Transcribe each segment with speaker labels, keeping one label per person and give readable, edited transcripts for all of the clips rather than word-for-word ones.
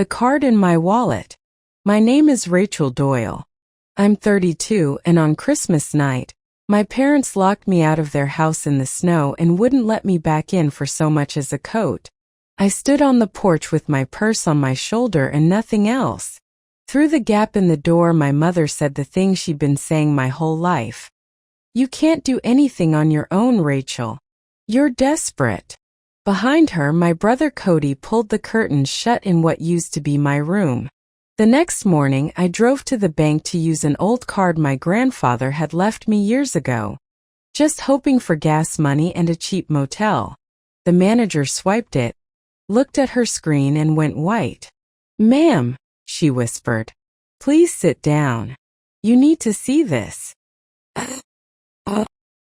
Speaker 1: The card in my wallet. My name is Rachel Doyle. I'm 32, and on Christmas night, my parents locked me out of their house in the snow and wouldn't let me back in for so much as a coat. I stood on the porch with my purse on my shoulder and nothing else. Through the gap in the door, my mother said the thing she'd been saying my whole life. "You can't do anything on your own, Rachel. You're desperate." Behind her, my brother Cody pulled the curtains shut in what used to be my room. The next morning, I drove to the bank to use an old card my grandfather had left me years ago, just hoping for gas money and a cheap motel. The manager swiped it, looked at her screen and went white. "Ma'am," she whispered, "please sit down. You need to see this."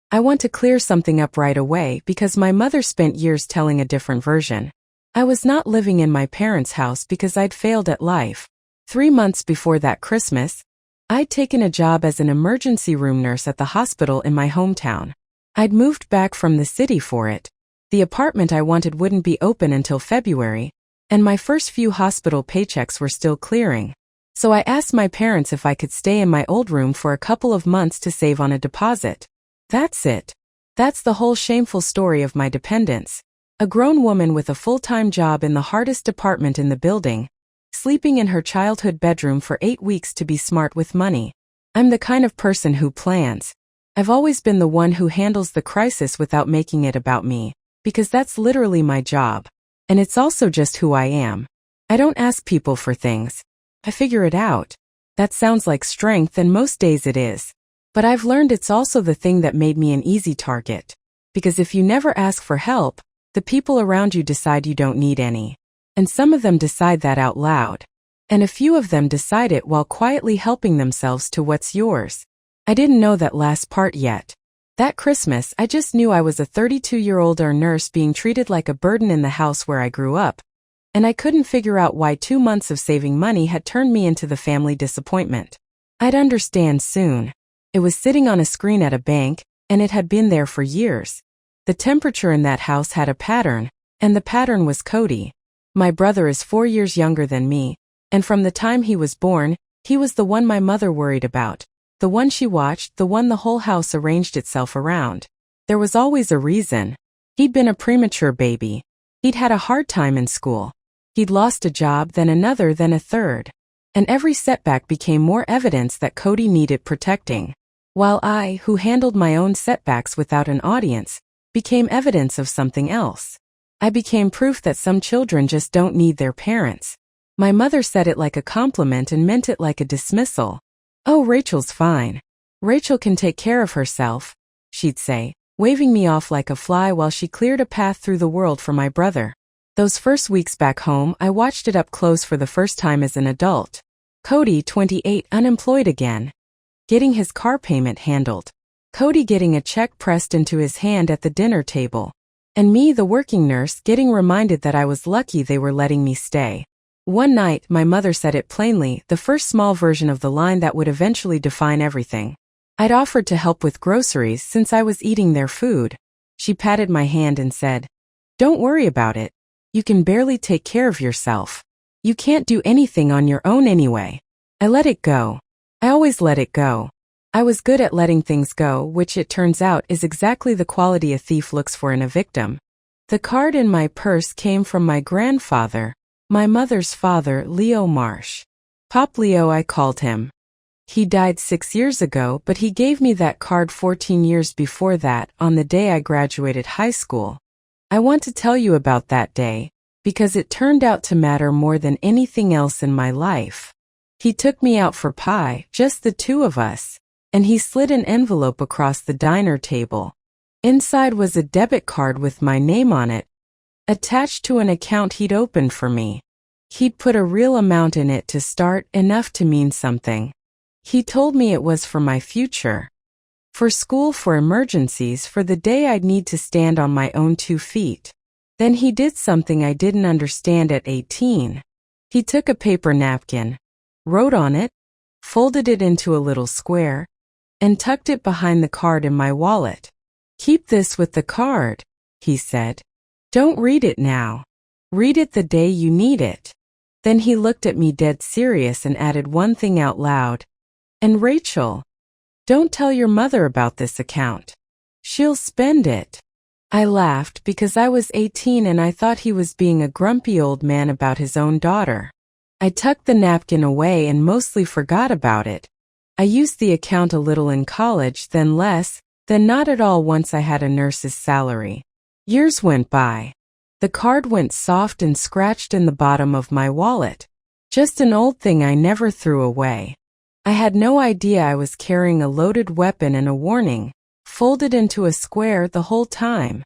Speaker 1: I want to clear something up right away because my mother spent years telling a different version. I was not living in my parents' house because I'd failed at life. 3 months before that Christmas, I'd taken a job as an emergency room nurse at the hospital in my hometown. I'd moved back from the city for it. The apartment I wanted wouldn't be open until February, and my first few hospital paychecks were still clearing. So I asked my parents if I could stay in my old room for a couple of months to save on a deposit. That's it. That's the whole shameful story of my dependence. A grown woman with a full-time job in the hardest department in the building, sleeping in her childhood bedroom for 8 weeks to be smart with money. I'm the kind of person who plans. I've always been the one who handles the crisis without making it about me, because that's literally my job. And it's also just who I am. I don't ask people for things. I figure it out. That sounds like strength, and most days it is. But I've learned it's also the thing that made me an easy target. Because if you never ask for help, the people around you decide you don't need any. And some of them decide that out loud. And a few of them decide it while quietly helping themselves to what's yours. I didn't know that last part yet. That Christmas, I just knew I was a 32-year-old nurse being treated like a burden in the house where I grew up. And I couldn't figure out why 2 months of saving money had turned me into the family disappointment. I'd understand soon. It was sitting on a screen at a bank, and it had been there for years. The temperature in that house had a pattern, and the pattern was Cody. My brother is 4 years younger than me, and from the time he was born, he was the one my mother worried about, the one she watched, the one the whole house arranged itself around. There was always a reason. He'd been a premature baby. He'd had a hard time in school. He'd lost a job, then another, then a third. And every setback became more evidence that Cody needed protecting. While I, who handled my own setbacks without an audience, became evidence of something else. I became proof that some children just don't need their parents. My mother said it like a compliment and meant it like a dismissal. "Oh, Rachel's fine. Rachel can take care of herself," she'd say, waving me off like a fly while she cleared a path through the world for my brother. Those first weeks back home, I watched it up close for the first time as an adult. Cody, 28, unemployed again, getting his car payment handled. Cody getting a check pressed into his hand at the dinner table. And me, the working nurse, getting reminded that I was lucky they were letting me stay. One night, my mother said it plainly, the first small version of the line that would eventually define everything. I'd offered to help with groceries since I was eating their food. She patted my hand and said, "Don't worry about it. You can barely take care of yourself. You can't do anything on your own anyway." I let it go. I always let it go. I was good at letting things go, which it turns out is exactly the quality a thief looks for in a victim. The card in my purse came from my grandfather, my mother's father, Leo Marsh. Pop Leo, I called him. He died 6 years ago, but he gave me that card 14 years before that, on the day I graduated high school. I want to tell you about that day, because it turned out to matter more than anything else in my life. He took me out for pie, just the two of us, and he slid an envelope across the diner table. Inside was a debit card with my name on it, attached to an account he'd opened for me. He'd put a real amount in it to start, enough to mean something. He told me it was for my future. For school, for emergencies, for the day I'd need to stand on my own 2 feet. Then he did something I didn't understand at 18. He took a paper napkin, wrote on it, folded it into a little square, and tucked it behind the card in my wallet. "Keep this with the card," he said. "Don't read it now. Read it the day you need it." Then he looked at me dead serious and added one thing out loud. And Rachel, don't tell your mother about this account. She'll spend it. I laughed because I was 18 and I thought he was being a grumpy old man about his own daughter. I tucked the napkin away and mostly forgot about it. I used the account a little in college, then less, then not at all once I had a nurse's salary. Years went by. The card went soft and scratched in the bottom of my wallet. Just an old thing I never threw away. I had no idea I was carrying a loaded weapon and a warning, folded into a square the whole time.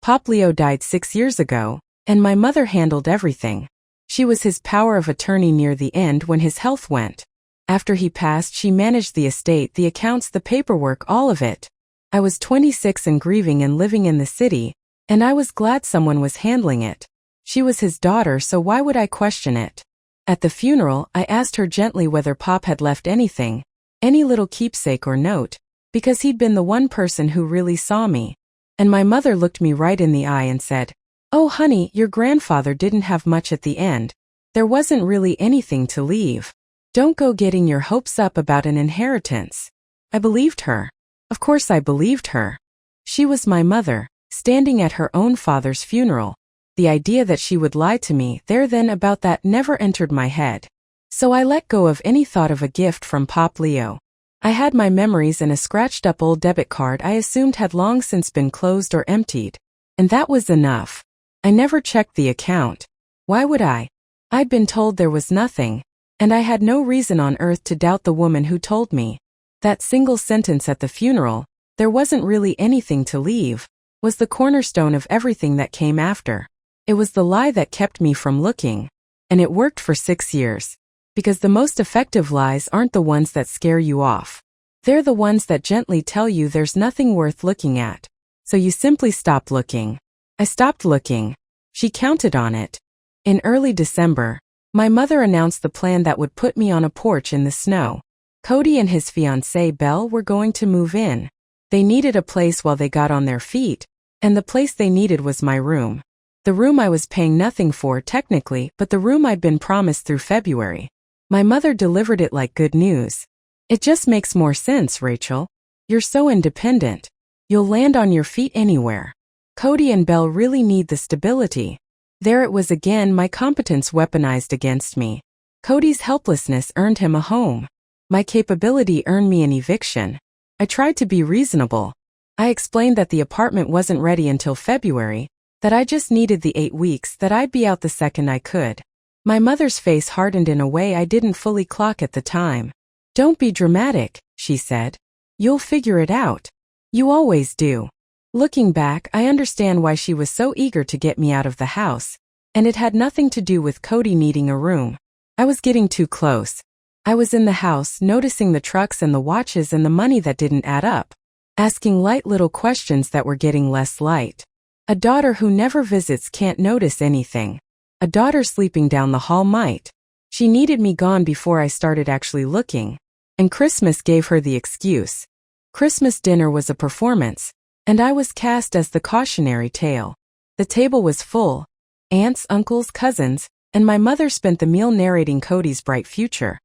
Speaker 1: Pop Leo died 6 years ago, and my mother handled everything. She was his power of attorney near the end when his health went. After he passed, she managed the estate, the accounts, the paperwork, all of it. I was 26 and grieving and living in the city, and I was glad someone was handling it. She was his daughter, so why would I question it? At the funeral, I asked her gently whether Pop had left anything, any little keepsake or note, because he'd been the one person who really saw me. And my mother looked me right in the eye and said, "Oh honey, your grandfather didn't have much at the end. There wasn't really anything to leave. Don't go getting your hopes up about an inheritance." I believed her. Of course I believed her. She was my mother, standing at her own father's funeral. The idea that she would lie to me there then about that never entered my head. So I let go of any thought of a gift from Pop Leo. I had my memories and a scratched-up old debit card I assumed had long since been closed or emptied. And that was enough. I never checked the account. Why would I? I'd been told there was nothing, and I had no reason on earth to doubt the woman who told me. That single sentence at the funeral, "There wasn't really anything to leave," was the cornerstone of everything that came after. It was the lie that kept me from looking. And it worked for 6 years. Because the most effective lies aren't the ones that scare you off. They're the ones that gently tell you there's nothing worth looking at. So you simply stop looking. I stopped looking. She counted on it. In early December, my mother announced the plan that would put me on a porch in the snow. Cody and his fiancée Belle were going to move in. They needed a place while they got on their feet, and the place they needed was my room. The room I was paying nothing for technically, but the room I'd been promised through February. My mother delivered it like good news. "It just makes more sense, Rachel. You're so independent. You'll land on your feet anywhere. Cody and Belle really need the stability." There it was again, my competence weaponized against me. Cody's helplessness earned him a home. My capability earned me an eviction. I tried to be reasonable. I explained that the apartment wasn't ready until February, that I just needed the 8 weeks, that I'd be out the second I could. My mother's face hardened in a way I didn't fully clock at the time. "Don't be dramatic," she said. "You'll figure it out. You always do." Looking back, I understand why she was so eager to get me out of the house, and it had nothing to do with Cody needing a room. I was getting too close. I was in the house, noticing the trucks and the watches and the money that didn't add up, asking light little questions that were getting less light. A daughter who never visits can't notice anything. A daughter sleeping down the hall might. She needed me gone before I started actually looking, and Christmas gave her the excuse. Christmas dinner was a performance, and I was cast as the cautionary tale. The table was full. Aunts, uncles, cousins, and my mother spent the meal narrating Cody's bright future.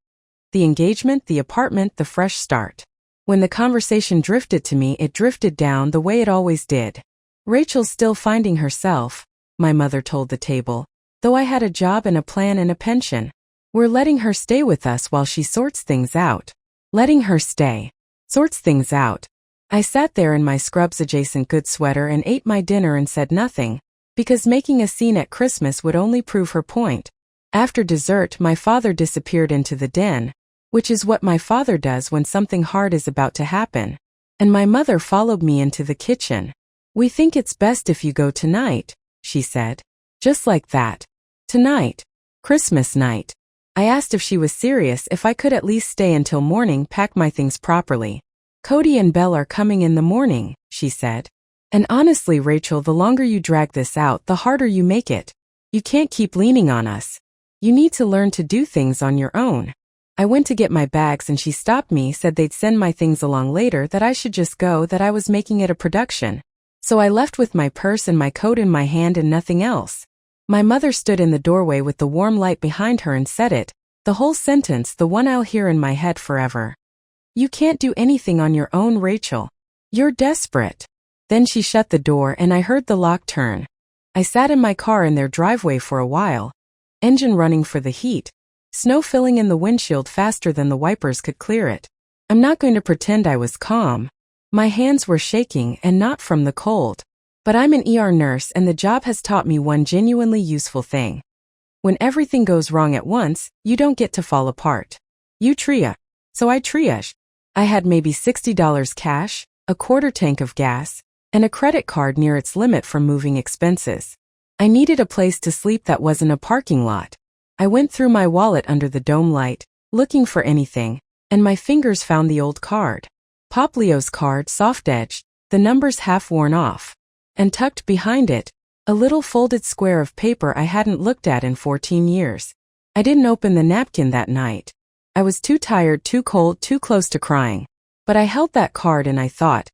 Speaker 1: The engagement, the apartment, the fresh start. When the conversation drifted to me, it drifted down the way it always did. "Rachel's still finding herself," my mother told the table, "though I had a job and a plan and a pension. We're letting her stay with us while she sorts things out." Letting her stay. Sorts things out. I sat there in my scrubs-adjacent good sweater and ate my dinner and said nothing, because making a scene at Christmas would only prove her point. After dessert, my father disappeared into the den, which is what my father does when something hard is about to happen, and my mother followed me into the kitchen. "We think it's best if you go tonight," she said. Just like that. Tonight. Christmas night. I asked if she was serious, if I could at least stay until morning, pack my things properly. "Cody and Belle are coming in the morning," she said. "And honestly, Rachel, the longer you drag this out, the harder you make it. You can't keep leaning on us. You need to learn to do things on your own." I went to get my bags and she stopped me, said they'd send my things along later, that I should just go, that I was making it a production. So I left with my purse and my coat in my hand and nothing else. My mother stood in the doorway with the warm light behind her and said it, the whole sentence, the one I'll hear in my head forever. You can't do anything on your own, Rachel. You're desperate. Then she shut the door and I heard the lock turn. I sat in my car in their driveway for a while. Engine running for the heat. Snow filling in the windshield faster than the wipers could clear it. I'm not going to pretend I was calm. My hands were shaking and not from the cold. But I'm an ER nurse and the job has taught me one genuinely useful thing. When everything goes wrong at once, you don't get to fall apart. You triage. So I triaged. I had maybe $60 cash, a quarter tank of gas, and a credit card near its limit from moving expenses. I needed a place to sleep that wasn't a parking lot. I went through my wallet under the dome light, looking for anything, and my fingers found the old card. Pop Leo's card, soft-edged, the numbers half worn off. And tucked behind it, a little folded square of paper I hadn't looked at in 14 years. I didn't open the napkin that night. I was too tired, too cold, too close to crying. But I held that card and I thought,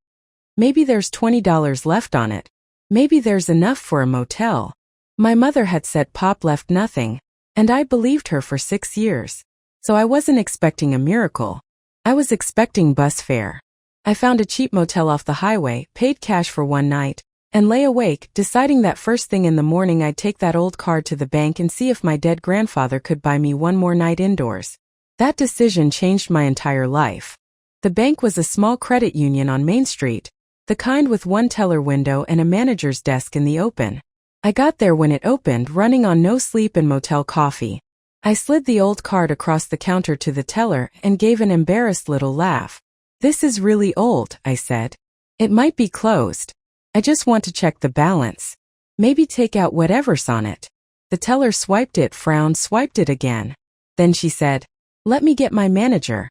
Speaker 1: maybe there's $20 left on it. Maybe there's enough for a motel. My mother had said Pop left nothing, and I believed her for 6 years. So I wasn't expecting a miracle. I was expecting bus fare. I found a cheap motel off the highway, paid cash for one night, and lay awake, deciding that first thing in the morning I'd take that old card to the bank and see if my dead grandfather could buy me one more night indoors. That decision changed my entire life. The bank was a small credit union on Main Street, the kind with one teller window and a manager's desk in the open. I got there when it opened, running on no sleep and motel coffee. I slid the old card across the counter to the teller and gave an embarrassed little laugh. This is really old, I said. It might be closed. I just want to check the balance. Maybe take out whatever's on it. The teller swiped it, frowned, swiped it again. Then she said, "Let me get my manager."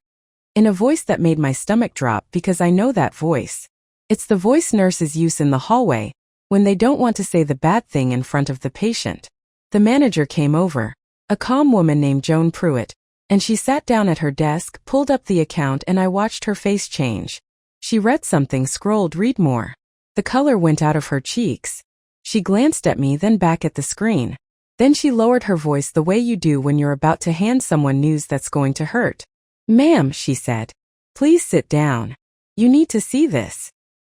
Speaker 1: In a voice that made my stomach drop because I know that voice. It's the voice nurses use in the hallway when they don't want to say the bad thing in front of the patient. The manager came over, a calm woman named Joan Pruitt, and she sat down at her desk, pulled up the account, and I watched her face change. She read something, scrolled, read more. The color went out of her cheeks. She glanced at me, then back at the screen. Then she lowered her voice the way you do when you're about to hand someone news that's going to hurt. "Ma'am," she said, "please sit down. You need to see this."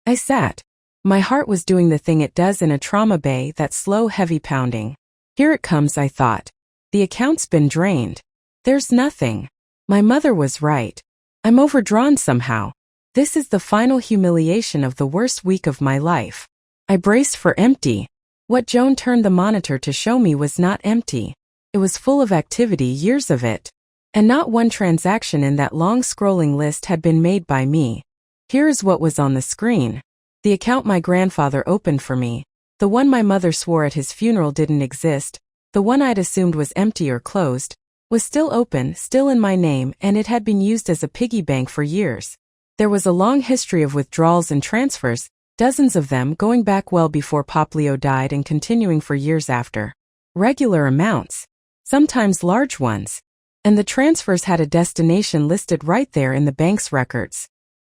Speaker 1: I sat. My heart was doing the thing it does in a trauma bay, that slow, heavy pounding. Here it comes, I thought. The account's been drained. There's nothing. My mother was right. I'm overdrawn somehow. This is the final humiliation of the worst week of my life. I braced for empty. What Joan turned the monitor to show me was not empty. It was full of activity, years of it. And not one transaction in that long scrolling list had been made by me. Here is what was on the screen. The account my grandfather opened for me. The one my mother swore at his funeral didn't exist. The one I'd assumed was empty or closed. Was still open, still in my name, and it had been used as a piggy bank for years. There was a long history of withdrawals and transfers, dozens of them going back well before Pop Leo died and continuing for years after. Regular amounts. Sometimes large ones. And the transfers had a destination listed right there in the bank's records.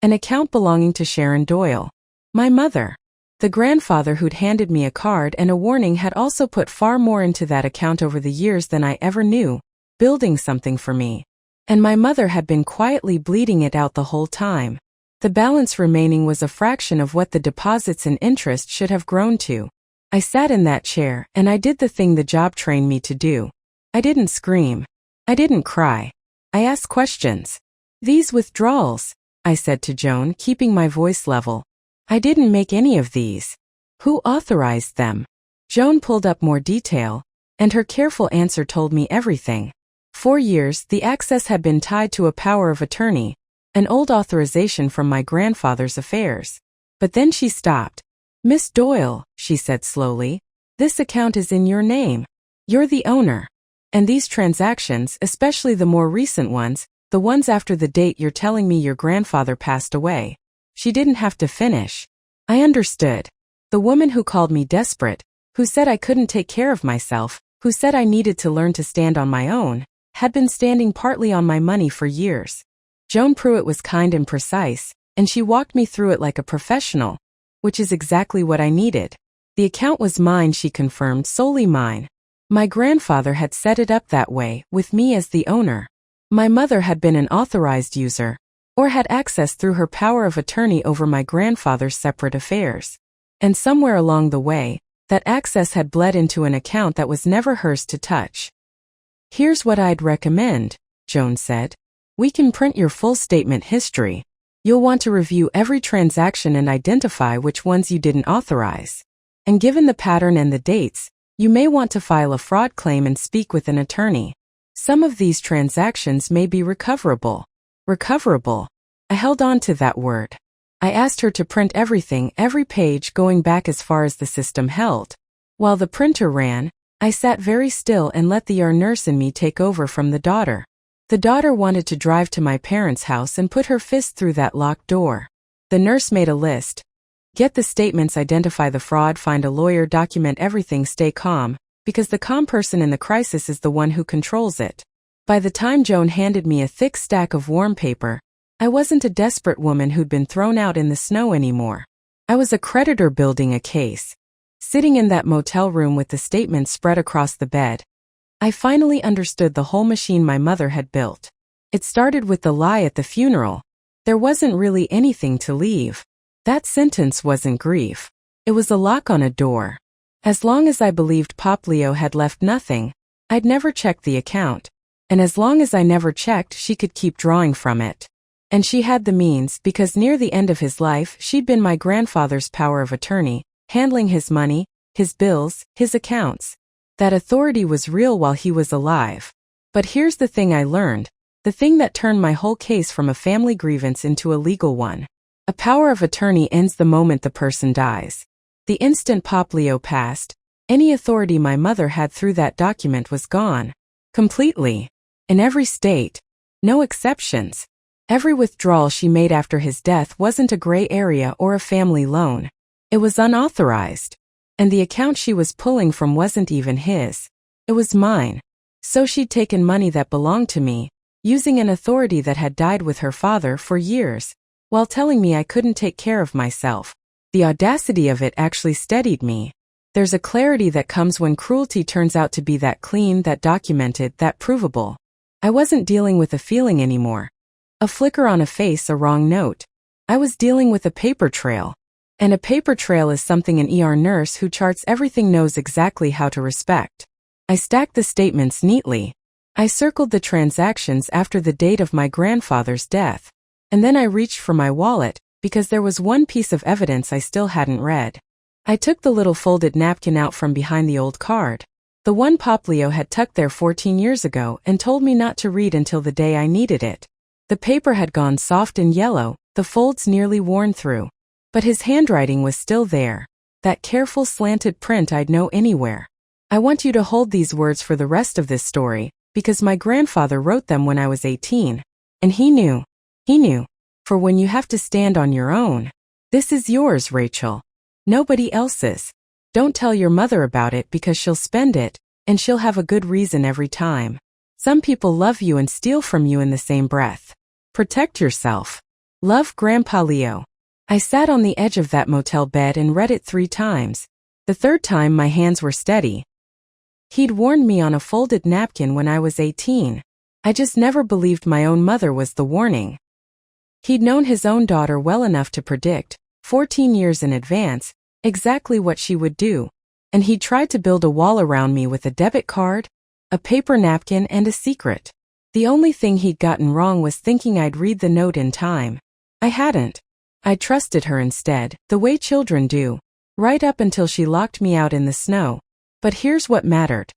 Speaker 1: An account belonging to Sharon Doyle. My mother. The grandfather who'd handed me a card and a warning had also put far more into that account over the years than I ever knew, building something for me. And my mother had been quietly bleeding it out the whole time. The balance remaining was a fraction of what the deposits and interest should have grown to. I sat in that chair, and I did the thing the job trained me to do. I didn't scream. I didn't cry. I asked questions. "These withdrawals," I said to Joan, keeping my voice level. "I didn't make any of these. Who authorized them?" Joan pulled up more detail, and her careful answer told me everything. 4 years, the access had been tied to a power of attorney, an old authorization from my grandfather's affairs. But then she stopped. "Miss Doyle," she said slowly, "this account is in your name. You're the owner. And these transactions, especially the more recent ones, the ones after the date you're telling me your grandfather passed away." She didn't have to finish. I understood. The woman who called me desperate, who said I couldn't take care of myself, who said I needed to learn to stand on my own, had been standing partly on my money for years. Joan Pruitt was kind and precise, and she walked me through it like a professional, which is exactly what I needed. The account was mine, she confirmed, solely mine. My grandfather had set it up that way, with me as the owner. My mother had been an authorized user, or had access through her power of attorney over my grandfather's separate affairs. And somewhere along the way, that access had bled into an account that was never hers to touch. "Here's what I'd recommend," Joan said. "We can print your full statement history. You'll want to review every transaction and identify which ones you didn't authorize. And given the pattern and the dates, you may want to file a fraud claim and speak with an attorney. Some of these transactions may be recoverable." Recoverable. I held on to that word. I asked her to print everything, every page going back as far as the system held. While the printer ran, I sat very still and let the ER nurse in me take over from the daughter. The daughter wanted to drive to my parents' house and put her fist through that locked door. The nurse made a list. "Get the statements, identify the fraud, find a lawyer, document everything, stay calm, because the calm person in the crisis is the one who controls it." By the time Joan handed me a thick stack of warm paper, I wasn't a desperate woman who'd been thrown out in the snow anymore. I was a creditor building a case. Sitting in that motel room with the statements spread across the bed, I finally understood the whole machine my mother had built. It started with the lie at the funeral. There wasn't really anything to leave. That sentence wasn't grief. It was a lock on a door. As long as I believed Pop Leo had left nothing, I'd never checked the account. And as long as I never checked, she could keep drawing from it. And she had the means, because near the end of his life, she'd been my grandfather's power of attorney, handling his money, his bills, his accounts. That authority was real while he was alive. But here's the thing I learned, the thing that turned my whole case from a family grievance into a legal one. A power of attorney ends the moment the person dies. The instant Pop Leo passed, any authority my mother had through that document was gone. Completely. In every state. No exceptions. Every withdrawal she made after his death wasn't a gray area or a family loan. It was unauthorized. And the account she was pulling from wasn't even his. It was mine. So she'd taken money that belonged to me, using an authority that had died with her father for years, while telling me I couldn't take care of myself. The audacity of it actually steadied me. There's a clarity that comes when cruelty turns out to be that clean, that documented, that provable. I wasn't dealing with a feeling anymore. A flicker on a face, a wrong note. I was dealing with a paper trail. And a paper trail is something an ER nurse who charts everything knows exactly how to respect. I stacked the statements neatly. I circled the transactions after the date of my grandfather's death. And then I reached for my wallet, because there was one piece of evidence I still hadn't read. I took the little folded napkin out from behind the old card. The one Pop Leo had tucked there 14 years ago and told me not to read until the day I needed it. The paper had gone soft and yellow, the folds nearly worn through. But his handwriting was still there. That careful slanted print I'd know anywhere. "I want you to hold these words for the rest of this story, because my grandfather wrote them when I was 18. And he knew. He knew. For when you have to stand on your own. This is yours, Rachel. Nobody else's. Don't tell your mother about it because she'll spend it, and she'll have a good reason every time. Some people love you and steal from you in the same breath. Protect yourself. Love, Grandpa Leo." I sat on the edge of that motel bed and read it 3 times. The third time my hands were steady. He'd warned me on a folded napkin when I was 18. I just never believed my own mother was the warning. He'd known his own daughter well enough to predict, 14 years in advance, exactly what she would do. And he'd tried to build a wall around me with a debit card, a paper napkin, and a secret. The only thing he'd gotten wrong was thinking I'd read the note in time. I hadn't. I trusted her instead, the way children do, right up until she locked me out in the snow. But here's what mattered.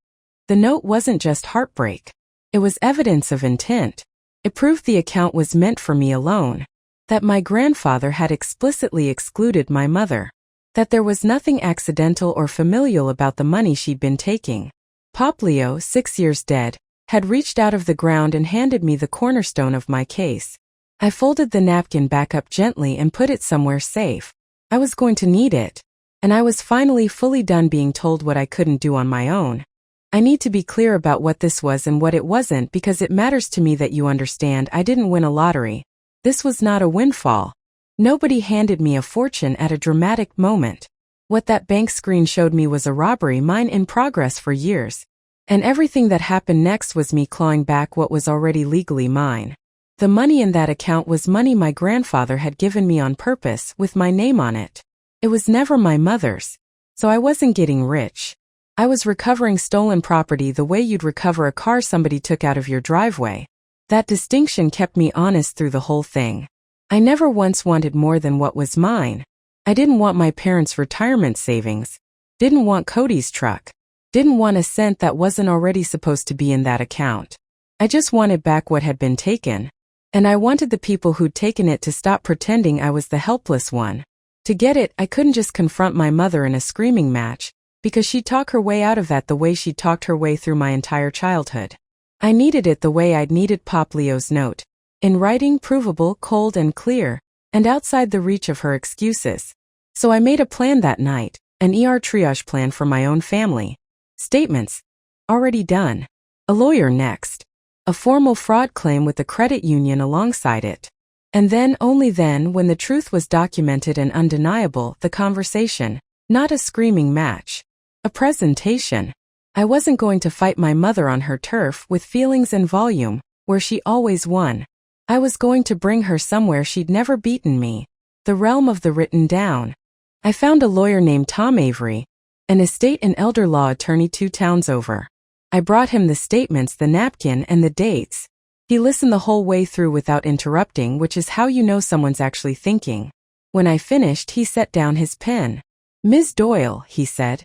Speaker 1: The note wasn't just heartbreak. It was evidence of intent. It proved the account was meant for me alone. That my grandfather had explicitly excluded my mother. That there was nothing accidental or familial about the money she'd been taking. Pop Leo, 6 years dead, had reached out of the ground and handed me the cornerstone of my case. I folded the napkin back up gently and put it somewhere safe. I was going to need it. And I was finally fully done being told what I couldn't do on my own. I need to be clear about what this was and what it wasn't because it matters to me that you understand I didn't win a lottery. This was not a windfall. Nobody handed me a fortune at a dramatic moment. What that bank screen showed me was a robbery, mine in progress for years. And everything that happened next was me clawing back what was already legally mine. The money in that account was money my grandfather had given me on purpose with my name on it. It was never my mother's, so I wasn't getting rich. I was recovering stolen property the way you'd recover a car somebody took out of your driveway. That distinction kept me honest through the whole thing. I never once wanted more than what was mine. I didn't want my parents' retirement savings. Didn't want Cody's truck. Didn't want a cent that wasn't already supposed to be in that account. I just wanted back what had been taken. And I wanted the people who'd taken it to stop pretending I was the helpless one. To get it, I couldn't just confront my mother in a screaming match, because she'd talk her way out of that the way she'd talked her way through my entire childhood. I needed it the way I'd needed Pop Leo's note. In writing, provable, cold and clear, and outside the reach of her excuses. So I made a plan that night, an ER triage plan for my own family. Statements. Already done. A lawyer next. A formal fraud claim with the credit union alongside it. And then, only then, when the truth was documented and undeniable, the conversation. Not a screaming match. A presentation. I wasn't going to fight my mother on her turf with feelings and volume, where she always won. I was going to bring her somewhere she'd never beaten me. The realm of the written down. I found a lawyer named Tom Avery, an estate and elder law attorney 2 towns over. I brought him the statements, the napkin, and the dates. He listened the whole way through without interrupting, which is how you know someone's actually thinking. When I finished, he set down his pen. "Ms. Doyle," he said,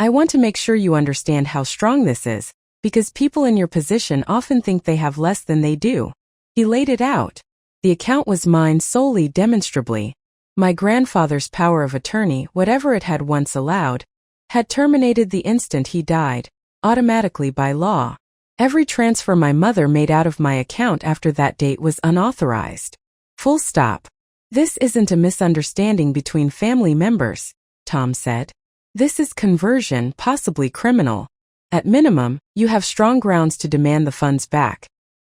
Speaker 1: "I want to make sure you understand how strong this is, because people in your position often think they have less than they do." He laid it out. The account was mine solely, demonstrably. My grandfather's power of attorney, whatever it had once allowed, had terminated the instant he died, automatically by law. Every transfer my mother made out of my account after that date was unauthorized. Full stop. "This isn't a misunderstanding between family members," Tom said. "This is conversion, possibly criminal. At minimum, you have strong grounds to demand the funds back.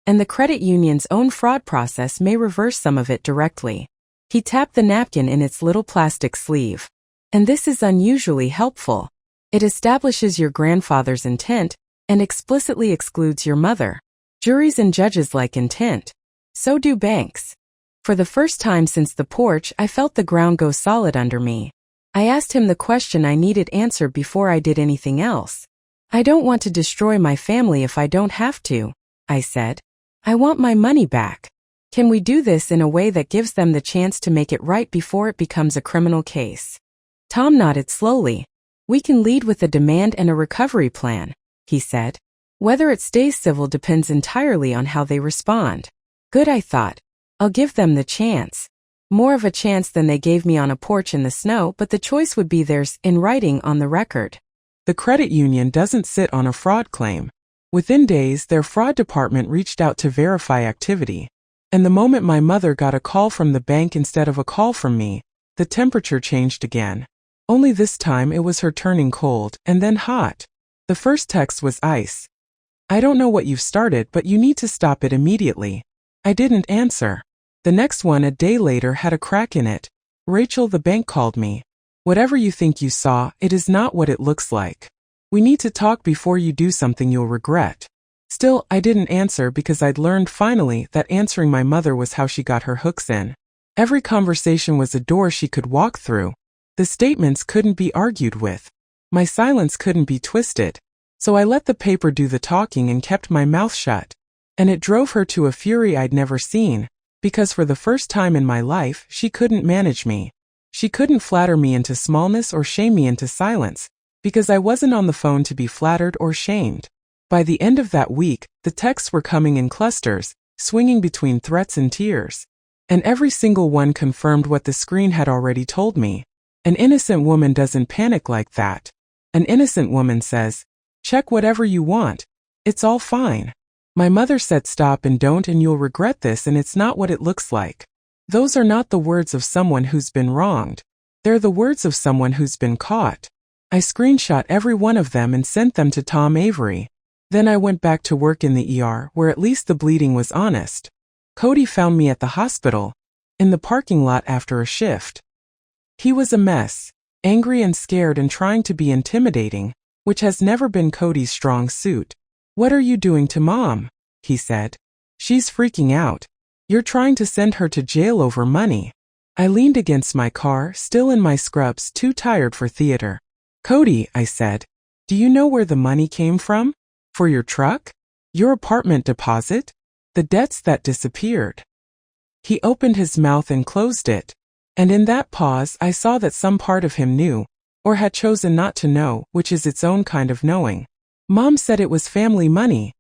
Speaker 1: And the credit union's own fraud process may reverse some of it directly." He tapped the napkin in its little plastic sleeve. "And this is unusually helpful. It establishes your grandfather's intent and explicitly excludes your mother. Juries and judges like intent. So do banks." For the first time since the porch, I felt the ground go solid under me. I asked him the question I needed answered before I did anything else. "I don't want to destroy my family if I don't have to," I said. "I want my money back. Can we do this in a way that gives them the chance to make it right before it becomes a criminal case?" Tom nodded slowly. "We can lead with a demand and a recovery plan," he said. "Whether it stays civil depends entirely on how they respond." Good, I thought. I'll give them the chance. More of a chance than they gave me on a porch in the snow, but the choice would be theirs, in writing on the record.
Speaker 2: The credit union doesn't sit on a fraud claim. Within days, their fraud department reached out to verify activity. And the moment my mother got a call from the bank instead of a call from me, the temperature changed again. Only this time it was her turning cold, and then hot. The first text was ice. "I don't know what you've started, but you need to stop it immediately." I didn't answer. The next one, a day later, had a crack in it. "Rachel, the bank called me. Whatever you think you saw, it is not what it looks like. We need to talk before you do something you'll regret." Still, I didn't answer because I'd learned finally that answering my mother was how she got her hooks in. Every conversation was a door she could walk through. The statements couldn't be argued with. My silence couldn't be twisted. So I let the paper do the talking and kept my mouth shut. And it drove her to a fury I'd never seen, because for the first time in my life, she couldn't manage me. She couldn't flatter me into smallness or shame me into silence, because I wasn't on the phone to be flattered or shamed. By the end of that week, the texts were coming in clusters, swinging between threats and tears. And every single one confirmed what the screen had already told me. An innocent woman doesn't panic like that. An innocent woman says, "Check whatever you want. It's all fine." My mother said, "Stop and don't, and you'll regret this, and it's not what it looks like." Those are not the words of someone who's been wronged. They're the words of someone who's been caught. I screenshot every one of them and sent them to Tom Avery. Then I went back to work in the ER, where at least the bleeding was honest. Cody found me at the hospital, in the parking lot after a shift. He was a mess, angry and scared and trying to be intimidating, which has never been Cody's strong suit. "What are you doing to Mom?" he said. "She's freaking out. You're trying to send her to jail over money." I leaned against my car, still in my scrubs, too tired for theater. "Cody," I said, "do you know where the money came from? For your truck? Your apartment deposit? The debts that disappeared?" He opened his mouth and closed it. And in that pause I saw that some part of him knew, or had chosen not to know, which is its own kind of knowing. "Mom said it was family money,"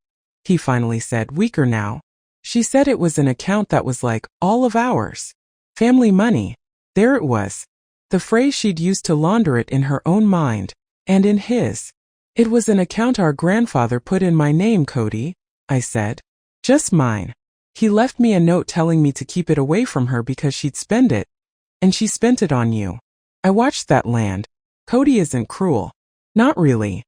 Speaker 2: he finally said, weaker now. "She said it was an account that was like all of ours. Family money." There it was. The phrase she'd used to launder it in her own mind, and in his. "It was an account our grandfather put in my name, Cody," I said. "Just mine. He left me a note telling me to keep it away from her because she'd spend it. And she spent it on you. I watched that land. Cody isn't cruel. Not really.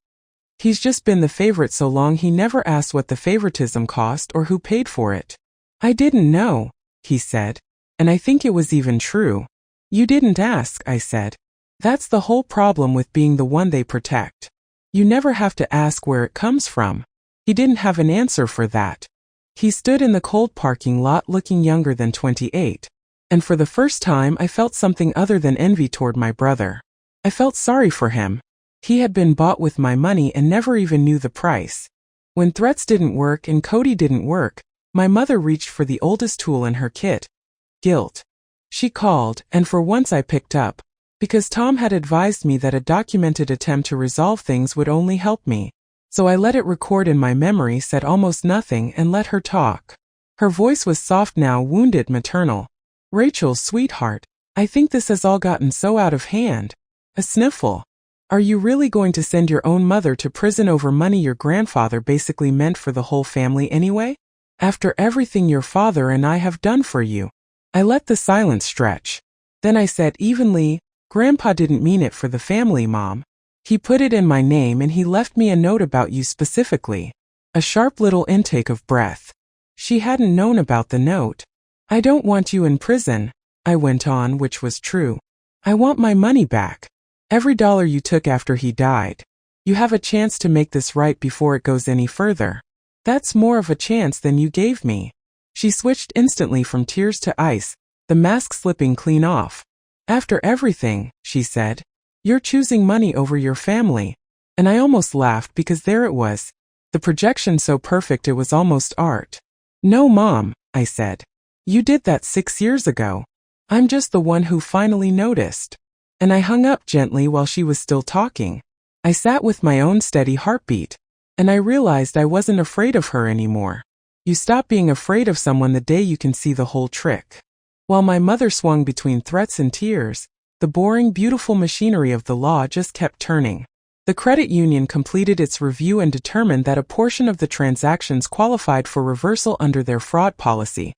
Speaker 2: He's just been the favorite so long he never asked what the favoritism cost or who paid for it." "I didn't know," he said. "And I think it was even true." "You didn't ask," I said. "That's the whole problem with being the one they protect. You never have to ask where it comes from." He didn't have an answer for that. He stood in the cold parking lot looking younger than 28. And for the first time I felt something other than envy toward my brother. I felt sorry for him. He had been bought with my money and never even knew the price. When threats didn't work and Cody didn't work, my mother reached for the oldest tool in her kit: guilt. She called, and for once I picked up, because Tom had advised me that a documented attempt to resolve things would only help me. So I let it record in my memory, said almost nothing, and let her talk. Her voice was soft now, wounded, maternal. "Rachel, sweetheart, I think this has all gotten so out of hand." A sniffle. "Are you really going to send your own mother to prison over money your grandfather basically meant for the whole family anyway? After everything your father and I have done for you?" I let the silence stretch. Then I said evenly, "Grandpa didn't mean it for the family, Mom. He put it in my name and he left me a note about you specifically." A sharp little intake of breath. She hadn't known about the note. "I don't want you in prison," I went on, which was true. "I want my money back. Every dollar you took after he died. You have a chance to make this right before it goes any further. That's more of a chance than you gave me." She switched instantly from tears to ice, the mask slipping clean off. "After everything," she said, "you're choosing money over your family." And I almost laughed because there it was. The projection so perfect it was almost art. "No, Mom," I said. "You did that 6 years ago. I'm just the one who finally noticed." And I hung up gently while she was still talking. I sat with my own steady heartbeat. And I realized I wasn't afraid of her anymore. You stop being afraid of someone the day you can see the whole trick. While my mother swung between threats and tears, the boring, beautiful machinery of the law just kept turning. The credit union completed its review and determined that a portion of the transactions qualified for reversal under their fraud policy.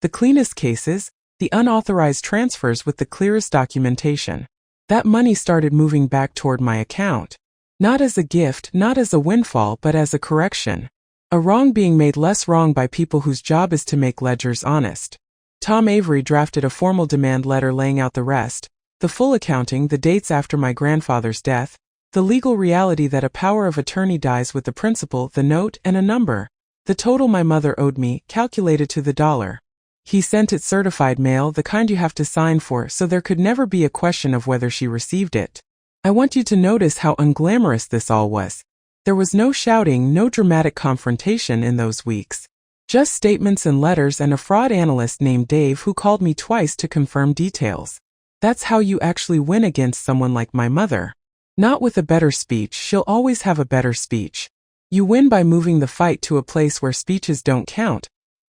Speaker 2: The cleanest cases, the unauthorized transfers with the clearest documentation. That money started moving back toward my account. Not as a gift, not as a windfall, but as a correction. A wrong being made less wrong by people whose job is to make ledgers honest. Tom Avery drafted a formal demand letter laying out the rest, the full accounting, the dates after my grandfather's death, the legal reality that a power of attorney dies with the principal, the note, and a number. The total my mother owed me, calculated to the dollar. He sent it certified mail, the kind you have to sign for, so there could never be a question of whether she received it. I want you to notice how unglamorous this all was. There was no shouting, no dramatic confrontation in those weeks. Just statements and letters and a fraud analyst named Dave who called me twice to confirm details. That's how you actually win against someone like my mother. Not with a better speech, she'll always have a better speech. You win by moving the fight to a place where speeches don't count,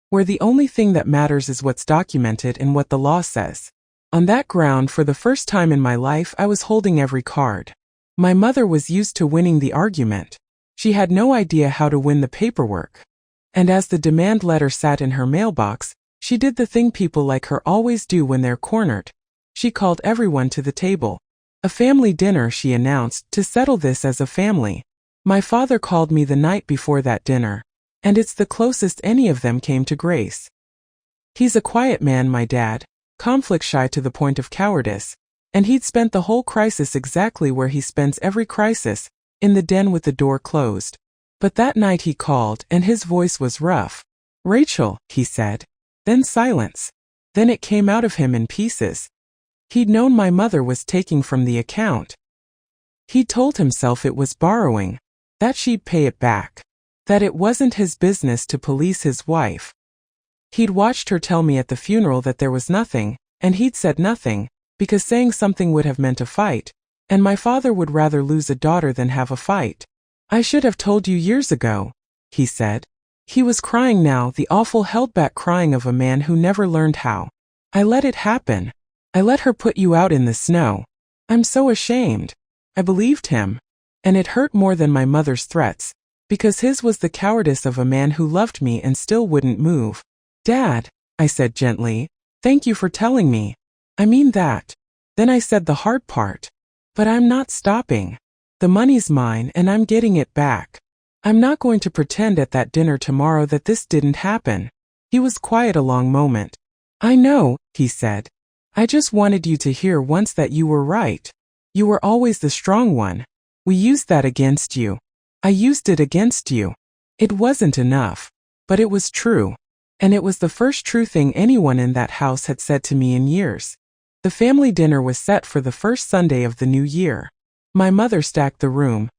Speaker 2: where the only thing that matters is what's documented and what the law says. On that ground, for the first time in my life, I was holding every card. My mother was used to winning the argument. She had no idea how to win the paperwork. And as the demand letter sat in her mailbox, she did the thing people like her always do when they're cornered. She called everyone to the table. "A family dinner," she announced, "to settle this as a family." My father called me the night before that dinner. And it's the closest any of them came to grace. He's a quiet man, my dad, conflict shy to the point of cowardice. And he'd spent the whole crisis exactly where he spends every crisis, in the den with the door closed. But that night he called, and his voice was rough. "Rachel," he said. Then silence. Then it came out of him in pieces. He'd known my mother was taking from the account. He told himself it was borrowing, that she'd pay it back, that it wasn't his business to police his wife. He'd watched her tell me at the funeral that there was nothing, and he'd said nothing, because saying something would have meant a fight, and my father would rather lose a daughter than have a fight. "I should have told you years ago," he said. He was crying now, the awful held-back crying of a man who never learned how. "I let it happen. I let her put you out in the snow. I'm so ashamed." I believed him. And it hurt more than my mother's threats, because his was the cowardice of a man who loved me and still wouldn't move. "Dad," I said gently, "thank you for telling me. I mean that." Then I said the hard part. "But I'm not stopping. The money's mine and I'm getting it back. I'm not going to pretend at that dinner tomorrow that this didn't happen." He was quiet a long moment. "I know," he said. "I just wanted you to hear once that you were right. You were always the strong one. We used that against you. I used it against you. It wasn't enough. But it was true. And it was the first true thing anyone in that house had said to me in years." The family dinner was set for the first Sunday of the new year. My mother stacked the room.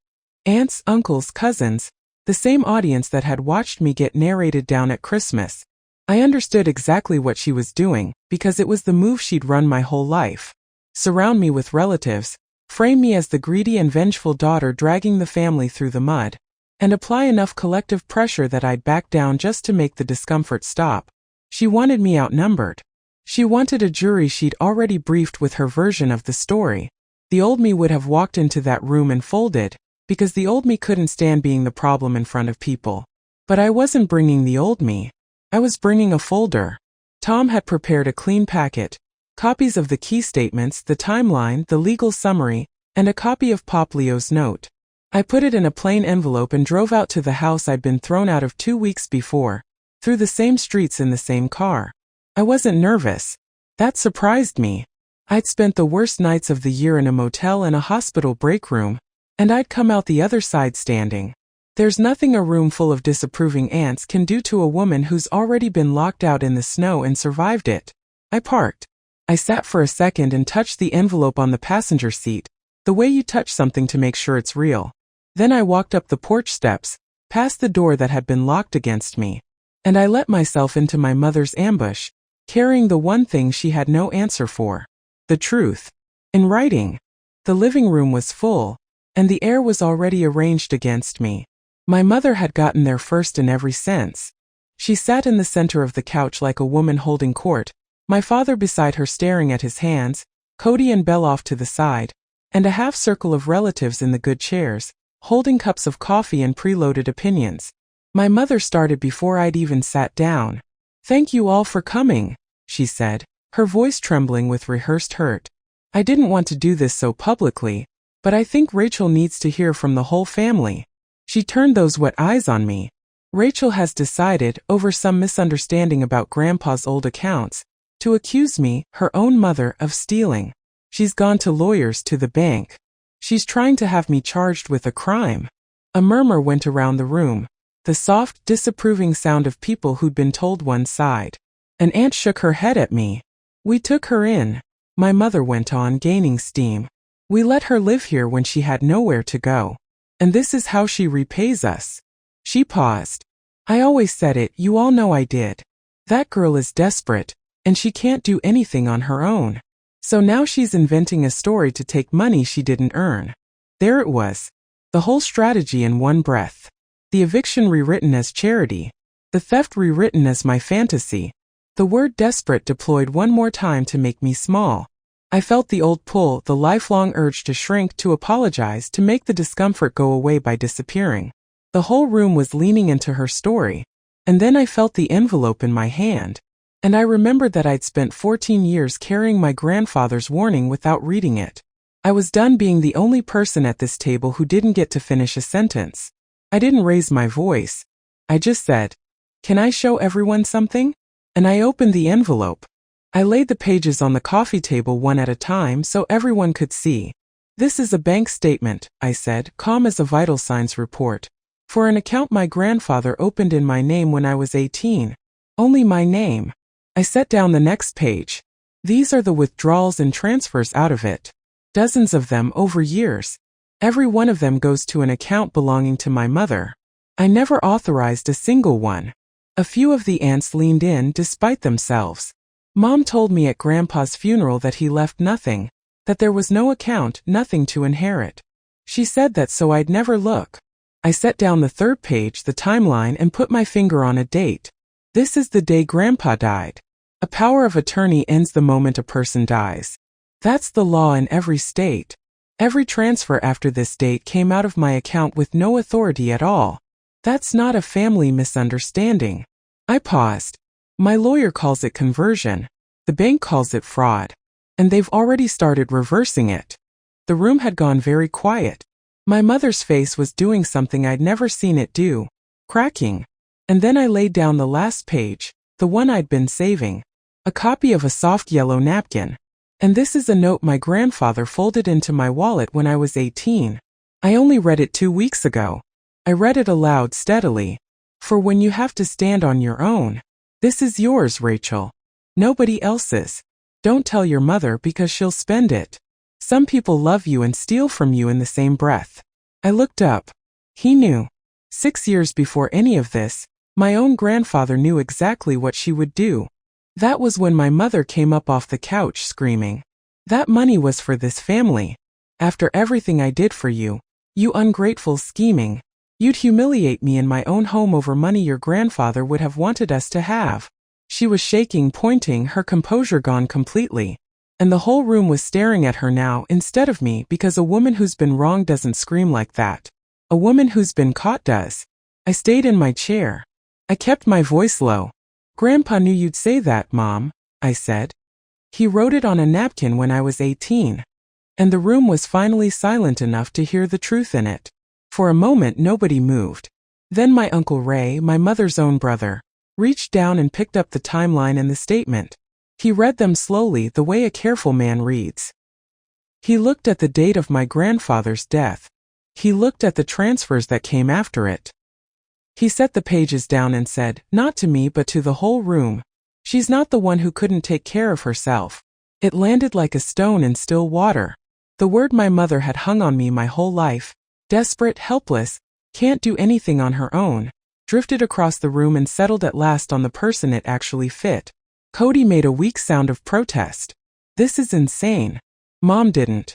Speaker 2: Aunts, uncles, cousins, the same audience that had watched me get narrated down at Christmas. I understood exactly what she was doing, because it was the move she'd run my whole life. Surround me with relatives, frame me as the greedy and vengeful daughter dragging the family through the mud, and apply enough collective pressure that I'd back down just to make the discomfort stop. She wanted me outnumbered. She wanted a jury she'd already briefed with her version of the story. The old me would have walked into that room and folded, because the old me couldn't stand being the problem in front of people. But I wasn't bringing the old me. I was bringing a folder. Tom had prepared a clean packet, copies of the key statements, the timeline, the legal summary, and a copy of Pop Leo's note. I put it in a plain envelope and drove out to the house I'd been thrown out of 2 weeks before, through the same streets in the same car. I wasn't nervous. That surprised me. I'd spent the worst nights of the year in a motel and a hospital break room, and I'd come out the other side standing. There's nothing a room full of disapproving aunts can do to a woman who's already been locked out in the snow and survived it. I parked. I sat for a second and touched the envelope on the passenger seat, the way you touch something to make sure it's real. Then I walked up the porch steps, past the door that had been locked against me, and I let myself into my mother's ambush, carrying the one thing she had no answer for. The truth. In writing. The living room was full, and the air was already arranged against me. My mother had gotten there first in every sense. She sat in the center of the couch like a woman holding court, my father beside her staring at his hands, Cody and Belle off to the side, and a half circle of relatives in the good chairs, holding cups of coffee and preloaded opinions. My mother started before I'd even sat down. "Thank you all for coming," she said, her voice trembling with rehearsed hurt. "I didn't want to do this so publicly, but I think Rachel needs to hear from the whole family." She turned those wet eyes on me. "Rachel has decided, over some misunderstanding about Grandpa's old accounts, to accuse me, her own mother, of stealing. She's gone to lawyers, to the bank. She's trying to have me charged with a crime." A murmur went around the room, the soft, disapproving sound of people who'd been told one side. An aunt shook her head at me. "We took her in," my mother went on, gaining steam. "We let her live here when she had nowhere to go. And this is how she repays us." She paused. "I always said it, you all know I did. That girl is desperate, and she can't do anything on her own. So now she's inventing a story to take money she didn't earn." There it was. The whole strategy in one breath. The eviction rewritten as charity. The theft rewritten as my fantasy. The word desperate deployed one more time to make me small. I felt the old pull, the lifelong urge to shrink, to apologize, to make the discomfort go away by disappearing. The whole room was leaning into her story. And then I felt the envelope in my hand. And I remembered that I'd spent 14 years carrying my grandfather's warning without reading it. I was done being the only person at this table who didn't get to finish a sentence. I didn't raise my voice. I just said, "Can I show everyone something?" And I opened the envelope. I laid the pages on the coffee table one at a time so everyone could see. This is a bank statement, I said, calm as a vital signs report. For an account my grandfather opened in my name when I was 18. Only my name. I set down the next page. These are the withdrawals and transfers out of it. Dozens of them over years. Every one of them goes to an account belonging to my mother. I never authorized a single one. A few of the aunts leaned in despite themselves. Mom told me at Grandpa's funeral that he left nothing, that there was no account, nothing to inherit. She said that so I'd never look. I set down the third page, the timeline, and put my finger on a date. This is the day Grandpa died. A power of attorney ends the moment a person dies. That's the law in every state. Every transfer after this date came out of my account with no authority at all. That's not a family misunderstanding. I paused. My lawyer calls it conversion. The bank calls it fraud. And they've already started reversing it. The room had gone very quiet. My mother's face was doing something I'd never seen it do, cracking. And then I laid down the last page, the one I'd been saving, a copy of a soft yellow napkin. And this is a note my grandfather folded into my wallet when I was 18. I only read it 2 weeks ago. I read it aloud steadily. For when you have to stand on your own, this is yours, Rachel. Nobody else's. Don't tell your mother because she'll spend it. Some people love you and steal from you in the same breath. I looked up. He knew. 6 years before any of this, my own grandfather knew exactly what she would do. That was when my mother came up off the couch screaming. That money was for this family. After everything I did for you, you ungrateful scheming, you'd humiliate me in my own home over money your grandfather would have wanted us to have. She was shaking, pointing, her composure gone completely. And the whole room was staring at her now instead of me because a woman who's been wronged doesn't scream like that. A woman who's been caught does. I stayed in my chair. I kept my voice low. Grandpa knew you'd say that, Mom, I said. He wrote it on a napkin when I was 18. And the room was finally silent enough to hear the truth in it. For a moment nobody moved. Then my Uncle Ray, my mother's own brother, reached down and picked up the timeline and the statement. He read them slowly the way a careful man reads. He looked at the date of my grandfather's death. He looked at the transfers that came after it. He set the pages down and said, not to me but to the whole room. She's not the one who couldn't take care of herself. It landed like a stone in still water. The word my mother had hung on me my whole life, desperate, helpless, can't do anything on her own, drifted across the room and settled at last on the person it actually fit. Cody made a weak sound of protest. This is insane. Mom didn't.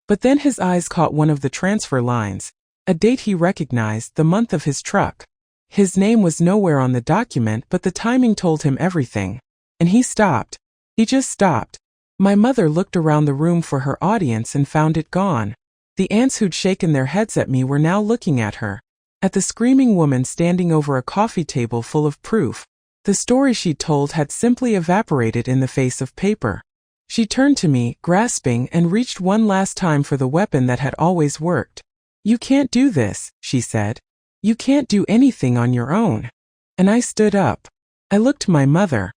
Speaker 2: But then his eyes caught one of the transfer lines, a date he recognized, the month of his truck. His name was nowhere on the document, but the timing told him everything. And he stopped. He just stopped. My mother looked around the room for her audience and found it gone. The aunts who'd shaken their heads at me were now looking at her. At the screaming woman standing over a coffee table full of proof. The story she'd told had simply evaporated in the face of paper. She turned to me, grasping, and reached one last time for the weapon that had always worked. You can't do this, she said. You can't do anything on your own. And I stood up. I looked my mother.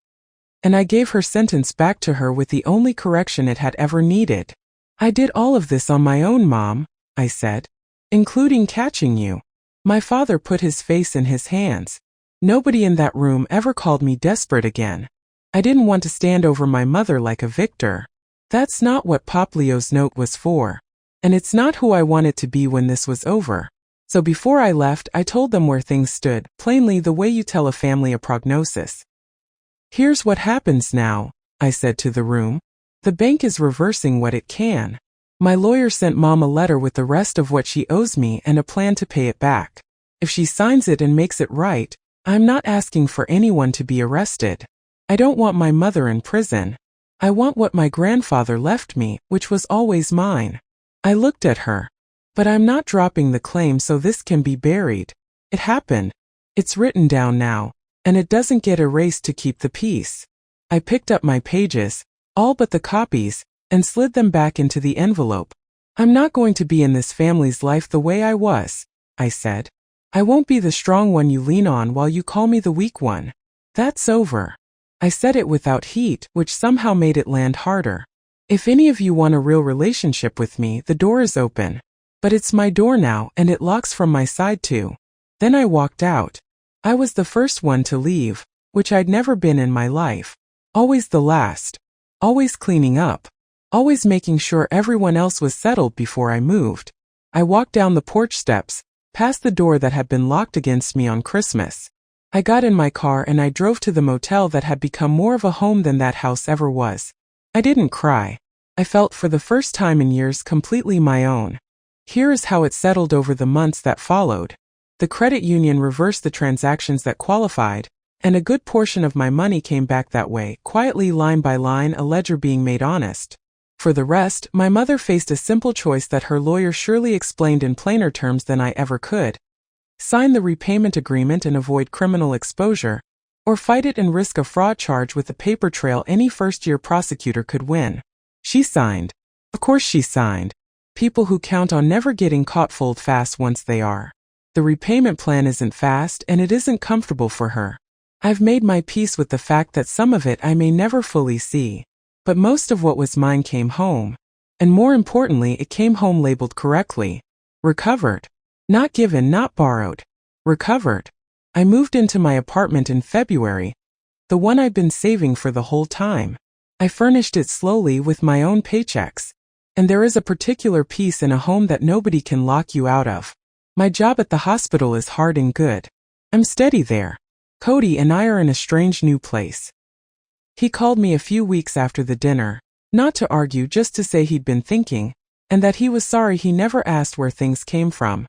Speaker 2: And I gave her sentence back to her with the only correction it had ever needed. I did all of this on my own, Mom, I said. Including catching you. My father put his face in his hands. Nobody in that room ever called me desperate again. I didn't want to stand over my mother like a victor. That's not what Pop Leo's note was for. And it's not who I wanted to be when this was over. So before I left, I told them where things stood, plainly the way you tell a family a prognosis. Here's what happens now, I said to the room. The bank is reversing what it can. My lawyer sent Mom a letter with the rest of what she owes me and a plan to pay it back. If she signs it and makes it right, I'm not asking for anyone to be arrested. I don't want my mother in prison. I want what my grandfather left me, which was always mine. I looked at her. But I'm not dropping the claim so this can be buried. It happened. It's written down now, and it doesn't get erased to keep the peace. I picked up my pages, all but the copies, and slid them back into the envelope. I'm not going to be in this family's life the way I was, I said. I won't be the strong one you lean on while you call me the weak one. That's over. I said it without heat, which somehow made it land harder. If any of you want a real relationship with me, the door is open. But it's my door now, and it locks from my side too. Then I walked out. I was the first one to leave, which I'd never been in my life. Always the last. Always cleaning up. Always making sure everyone else was settled before I moved. I walked down the porch steps, past the door that had been locked against me on Christmas. I got in my car and I drove to the motel that had become more of a home than that house ever was. I didn't cry. I felt for the first time in years completely my own. Here is how it settled over the months that followed. The credit union reversed the transactions that qualified, and a good portion of my money came back that way, quietly line by line, a ledger being made honest. For the rest, my mother faced a simple choice that her lawyer surely explained in plainer terms than I ever could. Sign the repayment agreement and avoid criminal exposure, or fight it and risk a fraud charge with a paper trail any first-year prosecutor could win. She signed. Of course she signed. People who count on never getting caught fold fast once they are. The repayment plan isn't fast and it isn't comfortable for her. I've made my peace with the fact that some of it I may never fully see. But most of what was mine came home. And more importantly, it came home labeled correctly. Recovered. Not given, not borrowed. Recovered. I moved into my apartment in February, the one I'd been saving for the whole time. I furnished it slowly with my own paychecks. And there is a particular peace in a home that nobody can lock you out of. My job at the hospital is hard and good. I'm steady there. Cody and I are in a strange new place. He called me a few weeks after the dinner, not to argue, just to say he'd been thinking, and that he was sorry he never asked where things came from.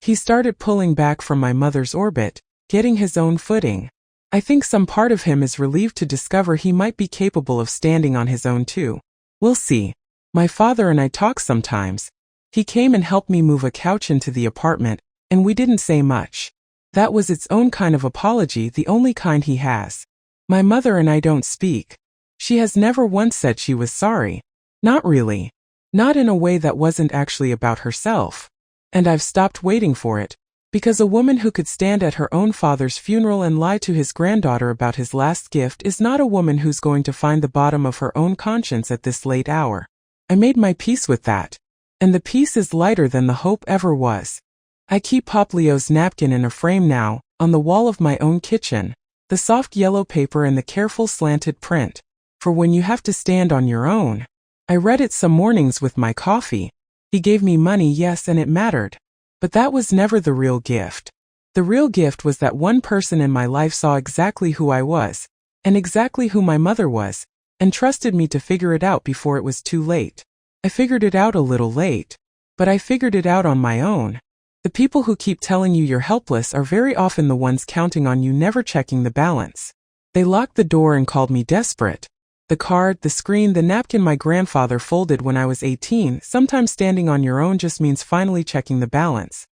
Speaker 2: He started pulling back from my mother's orbit, getting his own footing. I think some part of him is relieved to discover he might be capable of standing on his own too. We'll see. My father and I talk sometimes. He came and helped me move a couch into the apartment, and we didn't say much. That was its own kind of apology, the only kind he has. My mother and I don't speak. She has never once said she was sorry. Not really. Not in a way that wasn't actually about herself. And I've stopped waiting for it. Because a woman who could stand at her own father's funeral and lie to his granddaughter about his last gift is not a woman who's going to find the bottom of her own conscience at this late hour. I made my peace with that. And the peace is lighter than the hope ever was. I keep Pop Leo's napkin in a frame now, on the wall of my own kitchen. The soft yellow paper and the careful slanted print. For when you have to stand on your own. I read it some mornings with my coffee. He gave me money, yes, and it mattered. But that was never the real gift. The real gift was that one person in my life saw exactly who I was, and exactly who my mother was, and trusted me to figure it out before it was too late. I figured it out a little late, but I figured it out on my own. The people who keep telling you you're helpless are very often the ones counting on you never checking the balance. They locked the door and called me desperate. The card, the screen, the napkin my grandfather folded when I was 18. Sometimes standing on your own just means finally checking the balance.